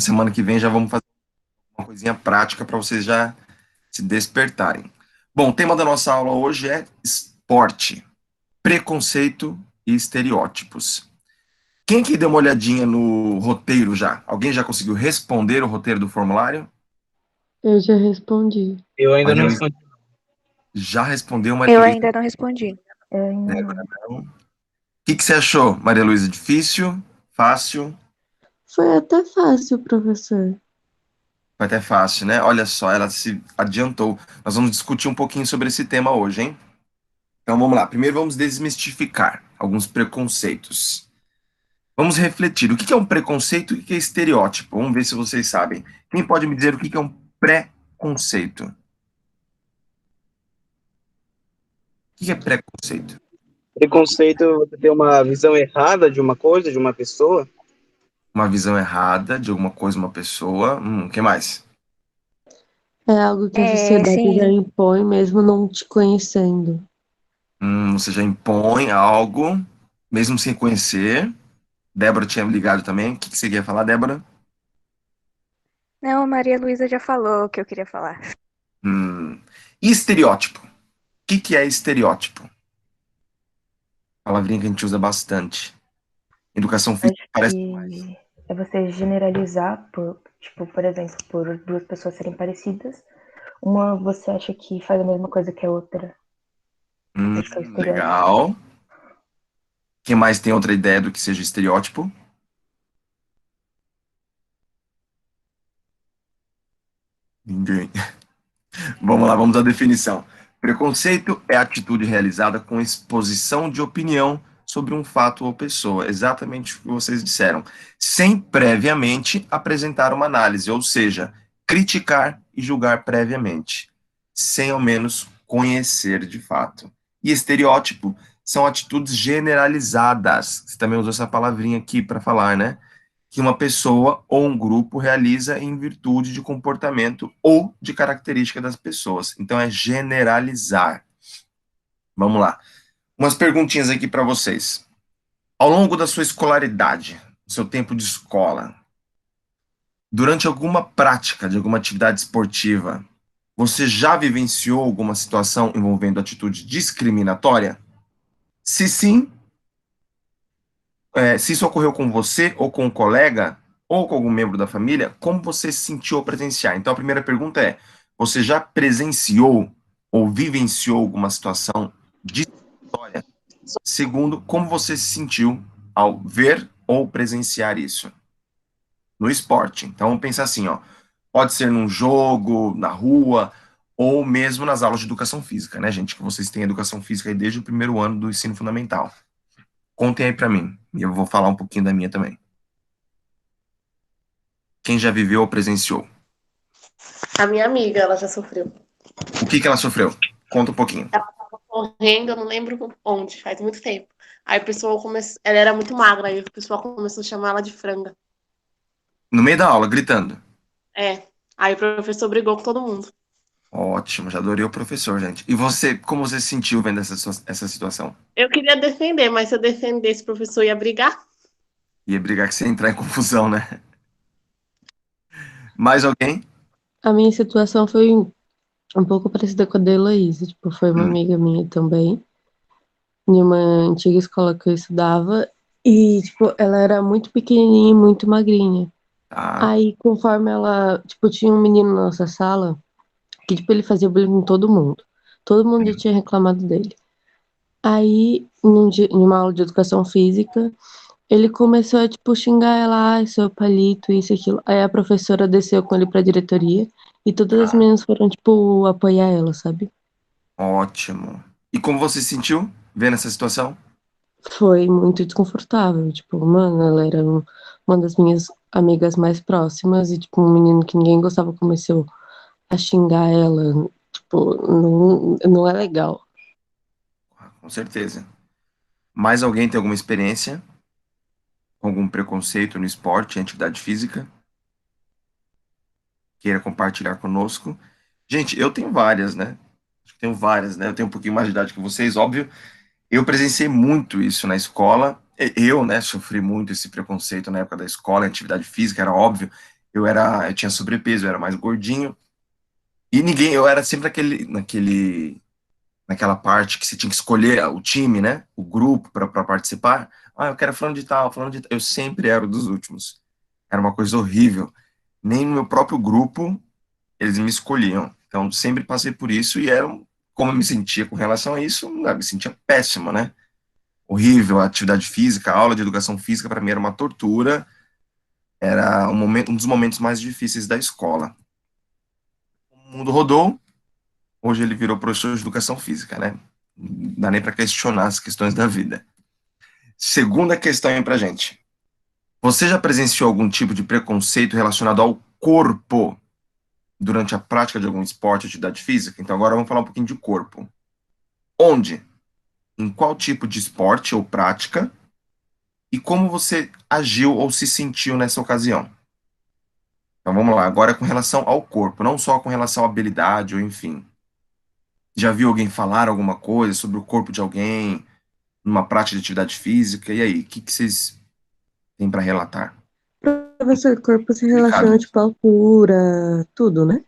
semana que vem já vamos fazer uma coisinha prática para vocês já se despertarem. Bom, o tema da nossa aula hoje é esporte, preconceito e estereótipos. Quem que deu uma olhadinha no roteiro já? Alguém já conseguiu responder o roteiro do formulário? Eu já respondi. Eu ainda Maria não Luísa respondi. já respondeu, Maria Eu Luísa? ainda não respondi. Eu ainda Débora não. não. O que você achou, Maria Luísa? Difícil? Fácil? Foi até fácil, professor. Foi até fácil, né? Olha só, ela se adiantou. Nós vamos discutir um pouquinho sobre esse tema hoje, hein? Então vamos lá. Primeiro vamos desmistificar alguns preconceitos. Vamos refletir. O que é um preconceito e o que é estereótipo? Vamos ver se vocês sabem. Quem pode me dizer o que é um preconceito? O que é preconceito? Preconceito é você ter uma visão errada de uma coisa, de uma pessoa. Uma visão errada de alguma coisa, uma pessoa. O que mais? É algo que a É, sociedade já sim. impõe mesmo não te conhecendo. Você já impõe algo, mesmo sem conhecer. Débora tinha ligado também. O que você queria falar, Débora? Não, a Maria Luísa já falou o que eu queria falar. E estereótipo? O que é estereótipo? Palavrinha que a gente usa bastante. Educação física Acho parece mais. que é você generalizar por, tipo, por exemplo, por duas pessoas serem parecidas. Uma você acha que faz a mesma coisa que a outra. Acho que é o estereótipo. Legal. Quem mais tem outra ideia do que seja estereótipo? Ninguém. Vamos lá, vamos à definição. Preconceito é atitude realizada com exposição de opinião sobre um fato ou pessoa, exatamente o que vocês disseram, sem previamente apresentar uma análise, ou seja, criticar e julgar previamente, sem ao menos conhecer de fato. E estereótipo são atitudes generalizadas. Você também usou essa palavrinha aqui para falar, né? Que uma pessoa ou um grupo realiza em virtude de comportamento ou de característica das pessoas. Então é generalizar. Vamos lá. Umas perguntinhas aqui para vocês. Ao longo da sua escolaridade, seu tempo de escola, durante alguma prática de alguma atividade esportiva, você já vivenciou alguma situação envolvendo atitude discriminatória? Se sim, se isso ocorreu com você ou com um colega ou com algum membro da família, como você se sentiu ao presenciar? Então, a primeira pergunta é: você já presenciou ou vivenciou alguma situação discriminatória? Segundo, como você se sentiu ao ver ou presenciar isso? No esporte. Então, vamos pensar assim, ó. Pode ser num jogo, na rua, ou mesmo nas aulas de educação física, né, gente? Que vocês têm educação física aí desde o primeiro ano do ensino fundamental. Contem aí para mim, e eu vou falar um pouquinho da minha também. Quem já viveu ou presenciou? A minha amiga, ela já sofreu. O que ela sofreu? Conta um pouquinho. Ela tava correndo, eu não lembro onde, faz muito tempo. Aí o pessoal começou. Ela era muito magra, aí o pessoal começou a chamar ela de franga. No meio da aula, gritando. É. Aí o professor brigou com todo mundo. Ótimo, já adorei o professor, gente. E você, como você se sentiu vendo essa situação? Eu queria defender, mas se eu defendesse, o professor ia brigar. Ia brigar que você ia entrar em confusão, né? Mais alguém? A minha situação foi um pouco parecida com a da Heloísa. Tipo, foi uma Hum, amiga minha também, em uma antiga escola que eu estudava. E, tipo, ela era muito pequenininha e muito magrinha. tá. Aí, conforme ela, tipo, tinha um menino na nossa sala que, tipo, ele fazia bullying com todo mundo. Todo mundo já tinha reclamado dele. Aí, em uma aula de educação física, ele começou a, tipo, xingar ela, ai, seu palito, isso e aquilo. Aí a professora desceu com ele pra diretoria e todas as Tá. meninas foram, tipo, apoiar ela, sabe? Ótimo. E como você se sentiu vendo essa situação? Foi muito desconfortável. Tipo, mano, ela era uma das minhas amigas mais próximas e, tipo, um menino que ninguém gostava começou a xingar ela. Tipo, não é legal. Com certeza. Mais alguém tem alguma experiência com algum preconceito no esporte, em atividade física? Queira compartilhar conosco? Gente, eu tenho várias, né? Acho que tenho várias, né? Eu tenho um pouquinho mais de idade que vocês, óbvio. Eu presenciei muito isso na escola. Eu, né, sofri muito esse preconceito na época da escola, em atividade física, era óbvio. eu tinha sobrepeso, eu era mais gordinho, e eu era sempre naquela parte que você tinha que escolher o time, né? O grupo para participar. Ah, eu quero falando de tal, falando de tal. Eu sempre era um dos últimos. Era uma coisa horrível. Nem no meu próprio grupo eles me escolhiam. Então, sempre passei por isso e como eu me sentia com relação a isso, eu me sentia péssimo, né? Horrível, a atividade física, a aula de educação física para mim era uma tortura, era um dos momentos mais difíceis da escola. O mundo rodou, hoje ele virou professor de educação física, né? Não dá nem para questionar as questões da vida. Segunda questão aí pra gente. Você já presenciou algum tipo de preconceito relacionado ao corpo durante a prática de algum esporte ou atividade física? Então agora vamos falar um pouquinho de corpo. Onde? Em qual tipo de esporte ou prática? E como você agiu ou se sentiu nessa ocasião? Então vamos lá, agora com relação ao corpo, não só com relação à habilidade ou enfim. Já viu alguém falar alguma coisa sobre o corpo de alguém numa prática de atividade física? E aí, o que vocês têm para relatar? Professor, corpo se Complicado relaciona, isso. tipo, à altura, tudo, né?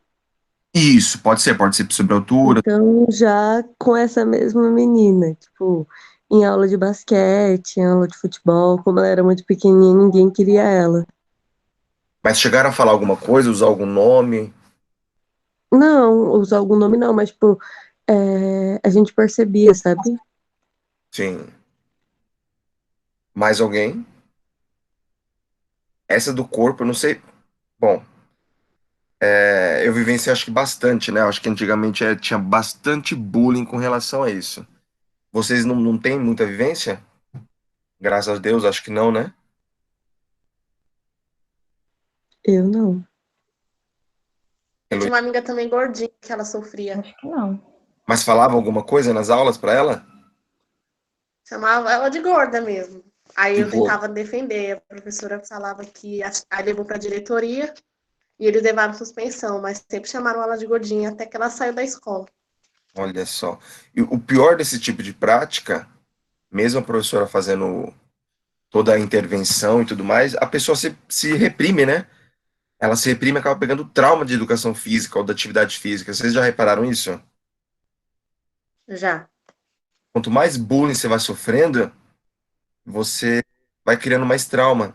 Isso, pode ser sobre altura. Então, já com essa mesma menina, tipo, em aula de basquete, em aula de futebol, como ela era muito pequenininha, ninguém queria ela. Mas chegaram a falar alguma coisa, usar algum nome? Não, usar algum nome não, mas, tipo, a gente percebia, sabe? Sim. Mais alguém? Essa do corpo, eu não sei. Bom, eu vivenciei acho que bastante, né? Acho que antigamente tinha bastante bullying com relação a isso. Vocês não têm muita vivência? Graças a Deus, acho que não, né? Eu não. Eu Heloísa. tinha uma amiga também gordinha que ela sofria. Acho que não. Mas falava alguma coisa nas aulas para ela? Chamava ela de gorda mesmo. Aí De eu gordo. tentava defender. A professora falava que aí levou para a diretoria e eles levaram suspensão, mas sempre chamaram ela de gordinha até que ela saiu da escola. Olha só. E o pior desse tipo de prática, mesmo a professora fazendo toda a intervenção e tudo mais, a pessoa se reprime, né? Ela se reprime e acaba pegando trauma de educação física ou da atividade física. Vocês já repararam isso? Já. Quanto mais bullying você vai sofrendo, você vai criando mais trauma.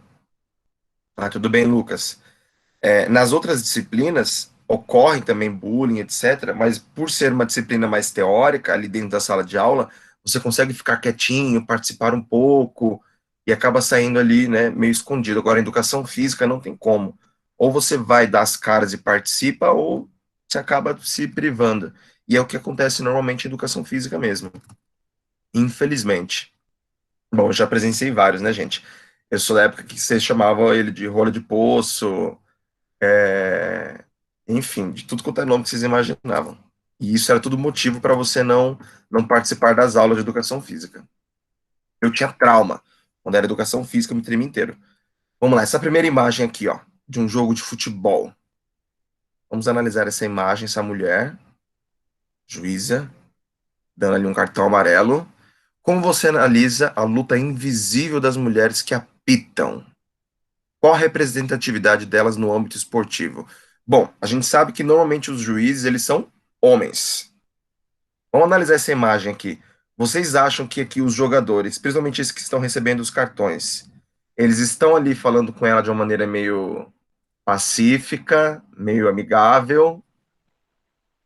Ah, tudo bem, Lucas. Nas outras disciplinas, ocorre também bullying, etc., mas por ser uma disciplina mais teórica, ali dentro da sala de aula, você consegue ficar quietinho, participar um pouco, e acaba saindo ali, né, meio escondido. Agora, em educação física não tem como. Ou você vai dar as caras e participa, ou você acaba se privando. E é o que acontece normalmente em educação física mesmo, infelizmente. Bom, eu já presenciei vários, né, gente? Eu sou da época que vocês chamavam ele de rola de poço, é, enfim, de tudo quanto é nome que vocês imaginavam. E isso era tudo motivo para você não participar das aulas de educação física. Eu tinha trauma. Quando era educação física, eu me tremia inteiro. Vamos lá, essa primeira imagem aqui, ó, de um jogo de futebol. Vamos analisar essa imagem, essa mulher, juíza, dando ali um cartão amarelo. Como você analisa a luta invisível das mulheres que apitam? Qual a representatividade delas no âmbito esportivo? Bom, a gente sabe que normalmente os juízes, eles são homens. Vamos analisar essa imagem aqui. Vocês acham que aqui os jogadores, principalmente esses que estão recebendo os cartões, eles estão ali falando com ela de uma maneira meio pacífica, meio amigável?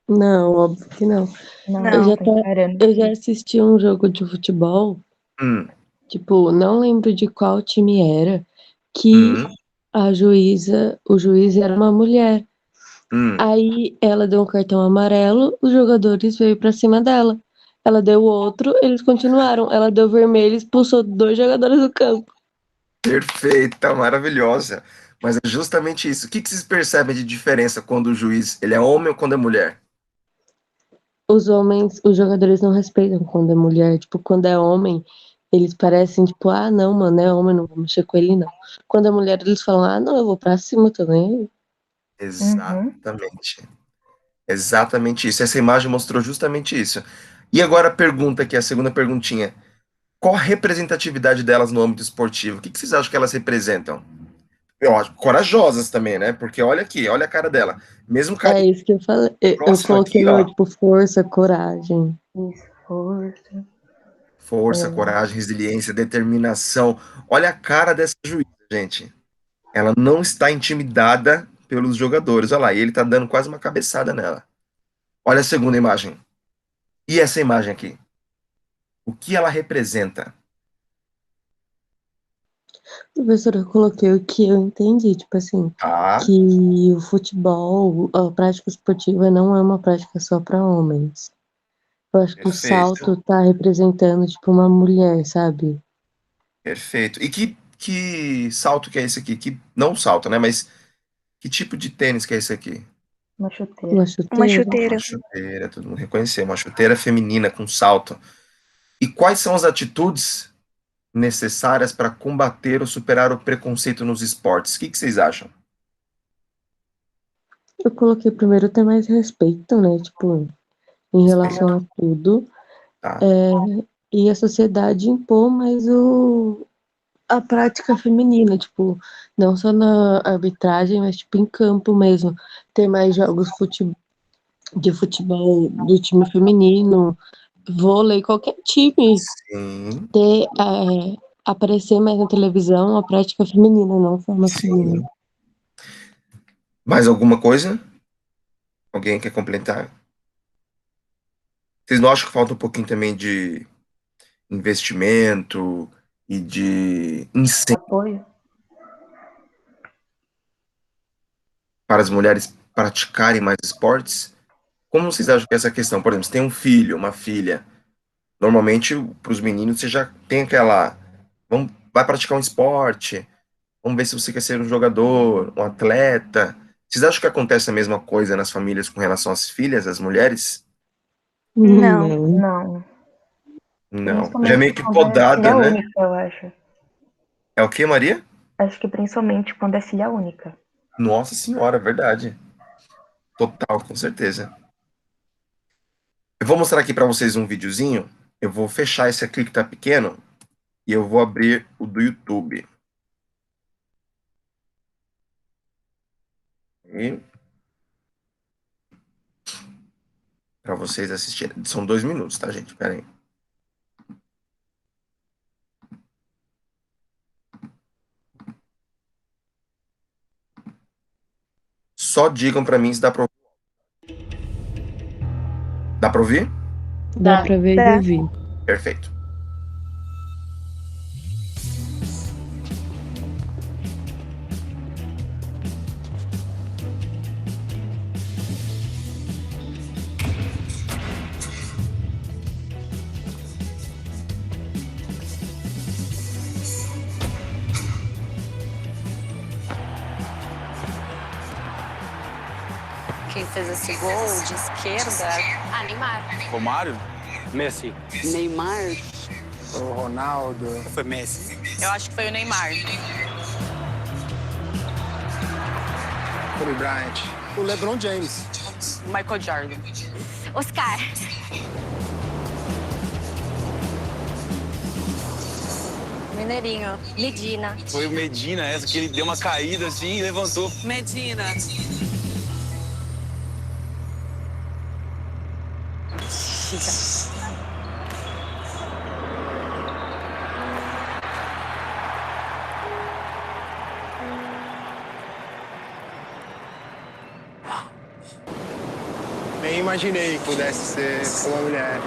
Não, óbvio que não. Eu Não, já, tá tá, encarando. eu já assisti um jogo de futebol, Hum, tipo, não lembro de qual time era, que hum, o juiz era uma mulher. hum. Aí ela deu um cartão amarelo, os jogadores veio pra cima dela. Ela deu outro, eles continuaram. Ela deu vermelho, expulsou 2 jogadores do campo. Perfeita, maravilhosa. Mas é justamente isso. O que vocês percebem de diferença quando o juiz ele é homem ou quando é mulher? Os homens, os jogadores não respeitam quando é mulher. Tipo, quando é homem, eles parecem, tipo, ah, não, mano, é homem, não vou mexer com ele, não. Quando é mulher, eles falam, ah, não, eu vou pra cima também. Uhum. Exatamente. Exatamente isso. Essa imagem mostrou justamente isso. E agora a pergunta aqui, a segunda perguntinha. Qual a representatividade delas no âmbito esportivo? O que vocês acham que elas representam? eu acho, corajosas também, né? Porque olha aqui, olha a cara dela. Mesmo É carinho isso que eu falei. Eu próximo coloquei aqui, no, ó. tipo, força, coragem. Isso, força. Força, coragem, resiliência, determinação. Olha a cara dessa juíza, gente. Ela não está intimidada pelos jogadores. Olha lá, e ele tá dando quase uma cabeçada nela. Olha a segunda imagem. E essa imagem aqui? O que ela representa? Professora, eu coloquei o que eu entendi, tipo assim, Tá, que o futebol, a prática esportiva não é uma prática só para homens. Eu acho que o perfeito, salto tá representando, tipo, uma mulher, sabe? perfeito. E que salto que é esse aqui? Que, não salto, né? Mas que tipo de tênis que é esse aqui? Uma Uma chuteira. Uma chuteira. Uma chuteira. chuteira, todo mundo reconheceu. Uma chuteira feminina com salto. E quais são as atitudes necessárias para combater ou superar o preconceito nos esportes? O que vocês acham? Eu coloquei primeiro ter mais respeito, né? Tipo, em relação Respeito. a tudo. Tá, É, e a sociedade impor mais a prática feminina, tipo, não só na arbitragem, mas tipo em campo mesmo. Ter mais jogos de futebol do time feminino, vôlei, qualquer time sim, ter aparecer mais na televisão a prática feminina, não só masculina. sim. Mais alguma coisa? Alguém quer complementar? Vocês não acham que falta um pouquinho também de investimento e de incentivo Apoio. para as mulheres praticarem mais esportes? Como vocês acham que é essa questão? Por exemplo, você tem um filho, uma filha. Normalmente, para os meninos, você já tem aquela. Vamos, vai praticar um esporte, vamos ver se você quer ser um jogador, um atleta. Vocês acham que acontece a mesma coisa nas famílias com relação às filhas, às mulheres? Não. Não. Não. Não. Já é Principalmente meio que quando é podada, filha né? única, eu acho. É o que, Maria? Acho que principalmente quando é filha única. Nossa senhora, verdade. Total, com certeza. Eu vou mostrar aqui para vocês um videozinho. Eu vou fechar esse aqui que tá pequeno e eu vou abrir o do YouTube. E para vocês assistirem. São 2 minutos, tá, gente? Pera aí. Só digam para mim se dá para ouvir. Dá para ouvir? Dá pra ver e Dá. ouvir. Perfeito. Quem fez esse gol de esquerda? Ah, Neymar. Romário? Messi. Neymar? O Ronaldo. Foi Messi. Eu acho que foi o Neymar. Kobe Bryant. O LeBron James. Michael Jordan. Oscar. Mineirinho. Medina. Foi o Medina, essa que ele deu uma caída assim e levantou. Medina. Nem imaginei que pudesse ser uma mulher.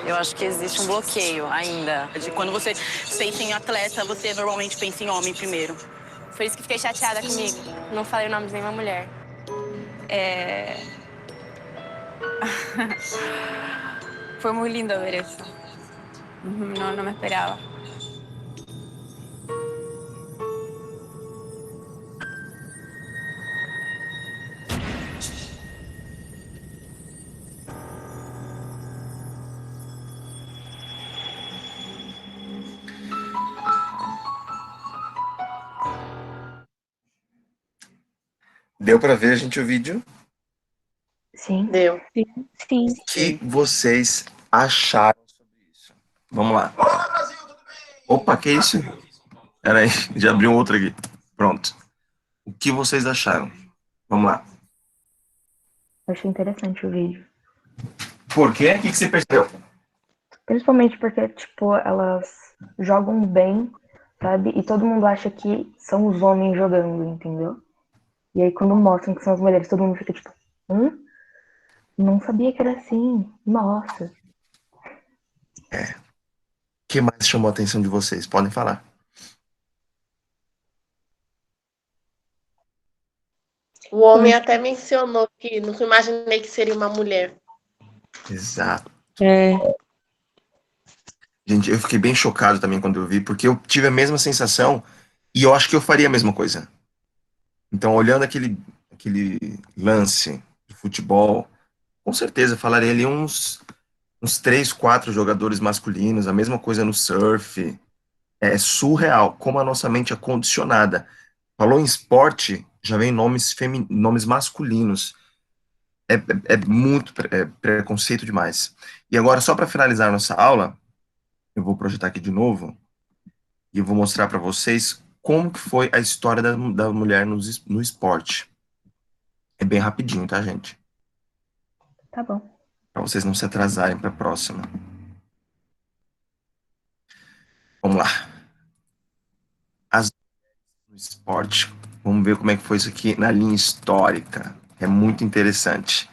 Eu acho que existe um bloqueio ainda. De quando você pensa em atleta, você normalmente pensa em homem primeiro. Por isso que fiquei chateada comigo. Não falei o nome de nenhuma mulher. Foi muito linda, Vanessa. Não me esperava. Deu para ver, gente, o vídeo? Sim. Deu. Sim. O que vocês acharam sobre isso? Vamos lá. Olá, Brasil! Opa, que isso? Peraí, já abriu um outro aqui. Pronto. O que vocês acharam? Vamos lá. Eu achei interessante o vídeo. Por quê? O que você percebeu? Principalmente porque, tipo, elas jogam bem, sabe? E todo mundo acha que são os homens jogando, entendeu? E aí quando mostram que são as mulheres, todo mundo fica tipo, não sabia que era assim. Nossa. O que mais chamou a atenção de vocês? Podem falar. O homem até mencionou que nunca imaginei que seria uma mulher. Exato. É, Gente, eu fiquei bem chocado também quando eu vi, porque eu tive a mesma sensação e eu acho que eu faria a mesma coisa. Então, olhando aquele lance de futebol, com certeza falaria ali uns 3, 4 jogadores masculinos, a mesma coisa no surf. É surreal como a nossa mente é condicionada. Falou em esporte, já vem nomes masculinos. É muito preconceito demais. E agora, só para finalizar nossa aula, eu vou projetar aqui de novo e eu vou mostrar para vocês como que foi a história da mulher no esporte. É bem rapidinho, tá, gente? Tá bom. Para vocês não se atrasarem para a próxima. Vamos lá. As no esporte. Vamos ver como é que foi isso aqui na linha histórica. É muito interessante.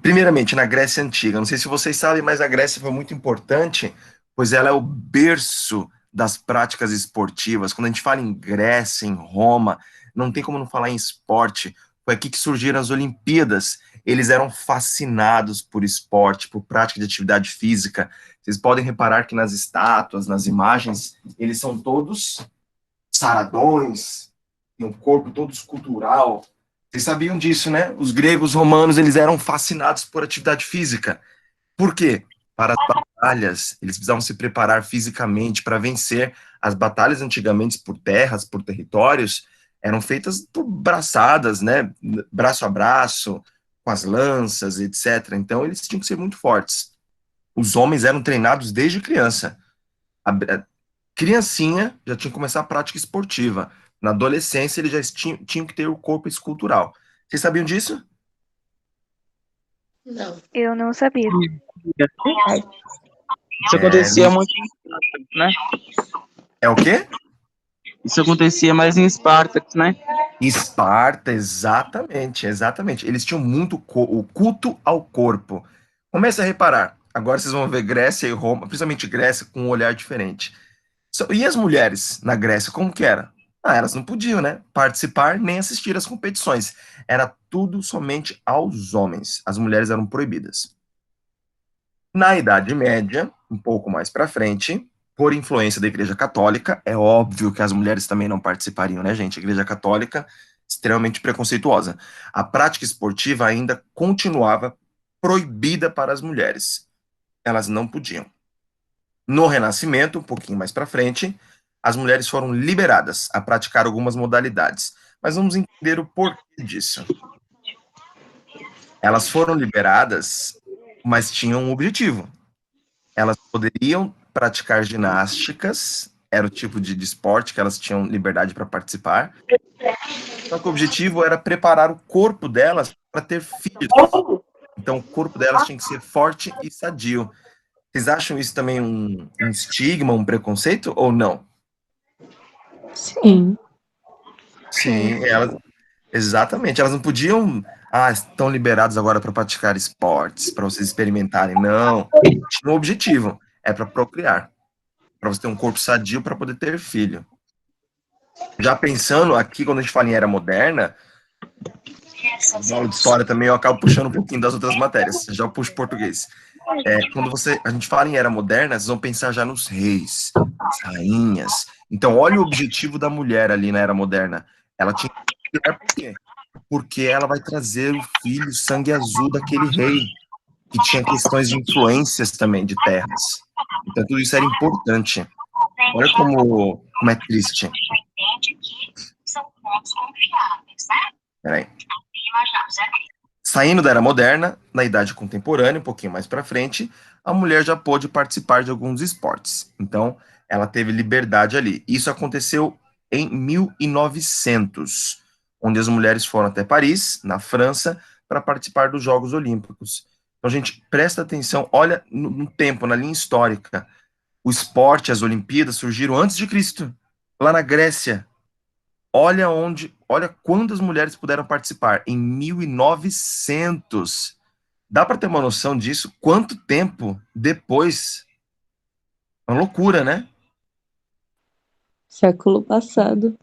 Primeiramente, na Grécia Antiga. Não sei se vocês sabem, mas a Grécia foi muito importante, pois ela é o berço das práticas esportivas. Quando a gente fala em Grécia, em Roma, não tem como não falar em esporte. Foi aqui que surgiram as Olimpíadas. Eles eram fascinados por esporte, por prática de atividade física. Vocês podem reparar que nas estátuas, nas imagens, eles são todos saradões, tem um corpo todo escultural. Vocês sabiam disso, né? Os gregos romanos, eles eram fascinados por atividade física. Por quê? Para as batalhas, eles precisavam se preparar fisicamente para vencer. As batalhas antigamente por terras, por territórios, eram feitas por braçadas, né? Braço a braço, com as lanças, etc. Então, eles tinham que ser muito fortes. Os homens eram treinados desde criança. A criancinha já tinha que começar a prática esportiva. Na adolescência, eles já tinham que ter o corpo escultural. Vocês sabiam disso? Não. Eu não sabia. Isso acontecia muito em Esparta, né? É o quê? Isso acontecia mais em Esparta, né? Esparta, exatamente, exatamente. Eles tinham muito o culto ao corpo. Comece a reparar. Agora vocês vão ver Grécia e Roma, principalmente Grécia, com um olhar diferente. E as mulheres na Grécia, como que era? Ah, elas não podiam, né? Participar nem assistir às competições. Era tudo somente aos homens. As mulheres eram proibidas. Na Idade Média, um pouco mais para frente, por influência da Igreja Católica, é óbvio que as mulheres também não participariam, né, gente? A Igreja Católica, extremamente preconceituosa. A prática esportiva ainda continuava proibida para as mulheres. Elas não podiam. No Renascimento, um pouquinho mais para frente, as mulheres foram liberadas a praticar algumas modalidades. Mas vamos entender o porquê disso. Elas foram liberadas, mas tinham um objetivo. Elas poderiam praticar ginásticas, era o tipo de esporte que elas tinham liberdade para participar. Só que o objetivo era preparar o corpo delas para ter filhos. Então, o corpo delas tinha que ser forte e sadio. Vocês acham isso também um estigma, um preconceito ou não? sim. Sim, exatamente. Elas não podiam. Ah, estão liberados agora para praticar esportes, para vocês experimentarem. Não. Tinha um objetivo. É para procriar. Para você ter um corpo sadio para poder ter filho. Já pensando aqui, quando a gente fala em era moderna, na aula de história também eu acabo puxando um pouquinho das outras matérias. Já puxo português. Quando a gente fala em era moderna, vocês vão pensar já nos reis, nas rainhas. Então, olha o objetivo da mulher ali na era moderna. Ela tinha que criar por quê? Porque ela vai trazer o filho sangue azul daquele rei, que tinha questões de influências também de terras. Então, tudo isso era importante. Olha como é triste. Peraí. Saindo da era moderna, na idade contemporânea, um pouquinho mais para frente, a mulher já pôde participar de alguns esportes. Então, ela teve liberdade ali. Isso aconteceu em 1900, onde as mulheres foram até Paris, na França, para participar dos Jogos Olímpicos. Então, gente, presta atenção, olha no tempo, na linha histórica. O esporte, as Olimpíadas surgiram antes de Cristo, lá na Grécia. Olha quantas mulheres puderam participar, em 1900. Dá para ter uma noção disso? Quanto tempo depois? Uma loucura, né? Século passado.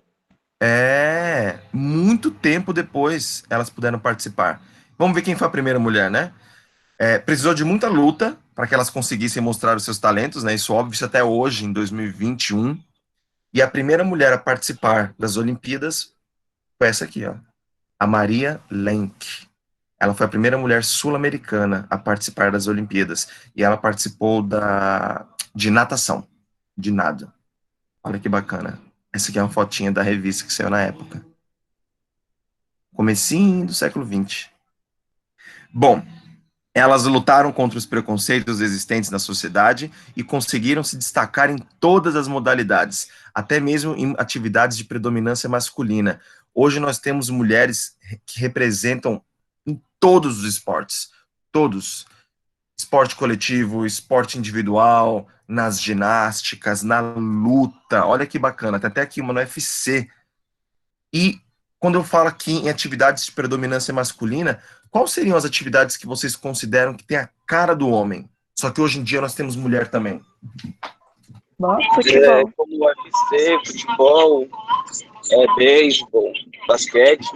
Muito tempo depois elas puderam participar. Vamos ver quem foi a primeira mulher, né? Precisou de muita luta para que elas conseguissem mostrar os seus talentos, né? Isso óbvio, isso até hoje, em 2021. E a primeira mulher a participar das Olimpíadas foi essa aqui, ó, a Maria Lenk. Ela foi a primeira mulher sul-americana a participar das Olimpíadas. E ela participou de natação, de nado. Olha que bacana. Essa aqui é uma fotinha da revista que saiu na época. Comecinho do século XX. Bom, elas lutaram contra os preconceitos existentes na sociedade e conseguiram se destacar em todas as modalidades, até mesmo em atividades de predominância masculina. Hoje nós temos mulheres que representam em todos os esportes, todos. Esporte coletivo, esporte individual, nas ginásticas, na luta. Olha que bacana, tem até aqui uma no UFC. E quando eu falo aqui em atividades de predominância masculina, quais seriam as atividades que vocês consideram que tem a cara do homem? Só que hoje em dia nós temos mulher também. Futebol. Como UFC, futebol, beisebol, basquete.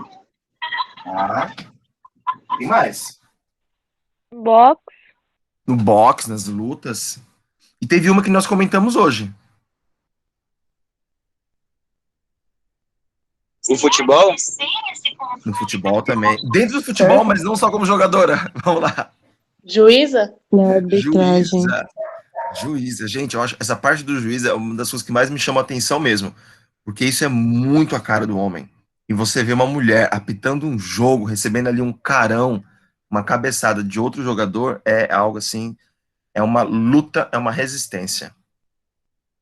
E mais? Box. No boxe, nas lutas. E teve uma que nós comentamos hoje. O futebol? No futebol também. Dentro do futebol, mas não só como jogadora. Vamos lá. Juíza? Na arbitragem. Juíza. Gente, eu acho essa parte do juiz é uma das coisas que mais me chama a atenção mesmo. Porque isso é muito a cara do homem. E você vê uma mulher apitando um jogo, recebendo ali um carão, uma cabeçada de outro jogador, é algo assim, é uma luta, é uma resistência.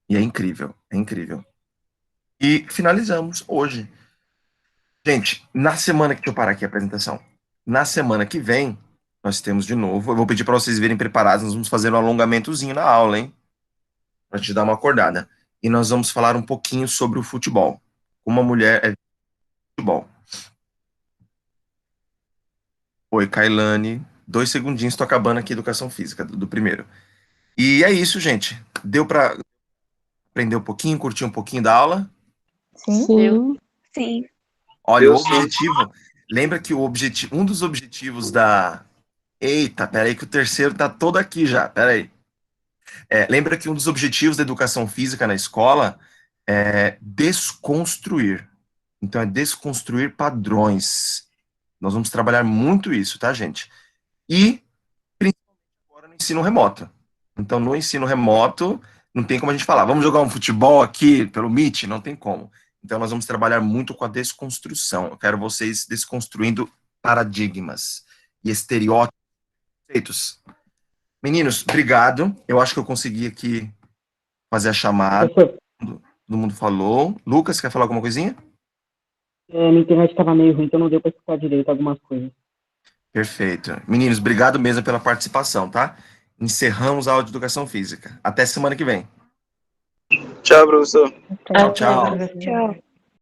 E é incrível, é incrível. E finalizamos hoje. Gente, na semana que... Deixa eu parar aqui a apresentação. Na semana que vem, nós temos de novo... Eu vou pedir para vocês virem preparados, nós vamos fazer um alongamentozinho na aula, hein? Para te dar uma acordada. E nós vamos falar um pouquinho sobre o futebol. Como uma mulher é futebol. Oi, Kailane. 2 segundinhos, tô acabando aqui a educação física do primeiro. E é isso, gente. Deu para aprender um pouquinho, curtir um pouquinho da aula? Sim. Sim. Olha, o objetivo... Lembra que um dos objetivos da... Eita, peraí que o terceiro tá todo aqui já, peraí. Lembra que um dos objetivos da educação física na escola é desconstruir. Então, é desconstruir padrões. Nós vamos trabalhar muito isso, tá, gente? E, principalmente agora, no ensino remoto. Então, no ensino remoto, não tem como a gente falar, vamos jogar um futebol aqui pelo Meet? Não tem como. Então, nós vamos trabalhar muito com a desconstrução. Eu quero vocês desconstruindo paradigmas e estereótipos. Meninos, obrigado. Eu acho que eu consegui aqui fazer a chamada. Todo mundo falou. Lucas, quer falar alguma coisinha? Minha internet estava meio ruim, então não deu para escutar direito algumas coisas. Perfeito. Meninos, obrigado mesmo pela participação, tá? Encerramos a aula de educação física. Até semana que vem. Tchau, professor. Tchau. Tchau.